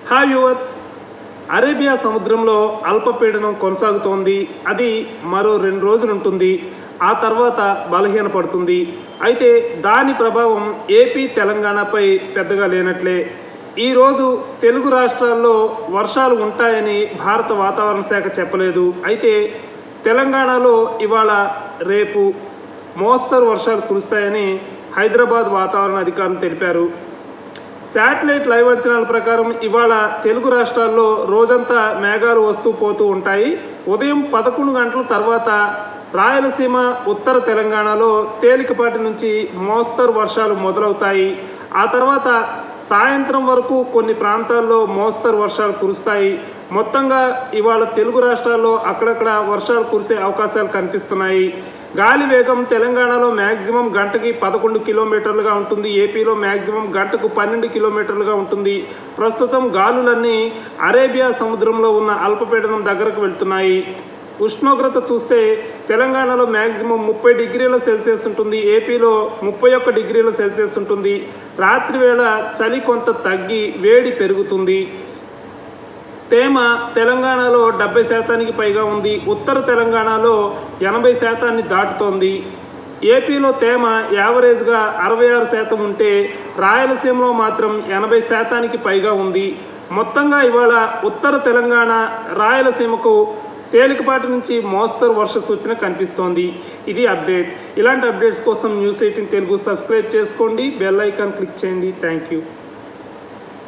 Hi viewers, Arabia సముద్రంలో అల్పపీడనం కొనసాగుతోంది. అది మరో 2 రోజులు ఉంటుంది. ఆ తర్వాత బలహీనపడుతుంది. అయితే దాని ప్రభావం ఏపీ తెలంగాణపై పెద్దగా లేనట్లే. ఈరోజు తెలుగు రాష్ట్రాల్లో వర్షాలు ఉంటాయని భారత వాతావరణ శాఖ చెప్పలేదు. అయితే తెలంగాణలో ఇవాళ రేపు మోస్తరు వర్షాలు కురుస్తాయని హైదరాబాద్ వాతావరణ అధికారులు తెలిపారు. శాటిలైట్ లైవ్ అంచనాల ప్రకారం ఇవాళ తెలుగు రాష్ట్రాల్లో రోజంతా మేఘాలు వస్తూ పోతూ ఉంటాయి. ఉదయం 11 గంటల తర్వాత రాయలసీమ, ఉత్తర తెలంగాణలో తేలికపాటి నుంచి మోస్తరు వర్షాలు మొదలవుతాయి. ఆ తర్వాత సాయంత్రం వరకు కొన్ని ప్రాంతాల్లో మోస్తరు వర్షాలు కురుస్తాయి. మొత్తంగా ఇవాళ తెలుగు రాష్ట్రాల్లో అక్కడక్కడ వర్షాలు కురిసే అవకాశాలు కనిపిస్తున్నాయి. గాలి వేగం తెలంగాణలో మ్యాక్సిమం గంటకి 11 కిలోమీటర్లుగా ఉంటుంది. ఏపీలో మ్యాక్సిమం గంటకు 12 కిలోమీటర్లుగా ఉంటుంది. ప్రస్తుతం గాలులన్నీ అరేబియా సముద్రంలో ఉన్న అల్పపీడనం దగ్గరకు వెళ్తున్నాయి. ఉష్ణోగ్రత చూస్తే తెలంగాణలో మ్యాక్సిమం 30 డిగ్రీల సెల్సియస్ ఉంటుంది. ఏపీలో 31 డిగ్రీల సెల్సియస్ ఉంటుంది. రాత్రి వేళ చలి కొంత తగ్గి వేడి పెరుగుతుంది. తేమ తెలంగాణలో 70% పైగా ఉంది. ఉత్తర తెలంగాణలో 80% దాటుతోంది. ఏపీలో తేమ యావరేజ్గా 66% ఉంటే రాయలసీమలో మాత్రం 80% పైగా ఉంది. మొత్తంగా ఇవాళ ఉత్తర తెలంగాణ, రాయలసీమకు తేలికపాటి నుంచి మోస్తరు వర్ష సూచన కనిపిస్తోంది. ఇది అప్డేట్. ఇలాంటి అప్డేట్స్ కోసం న్యూస్ 18 తెలుగు సబ్స్క్రైబ్ చేసుకోండి. బెల్ ఐకాన్ క్లిక్ చేయండి. Thank you.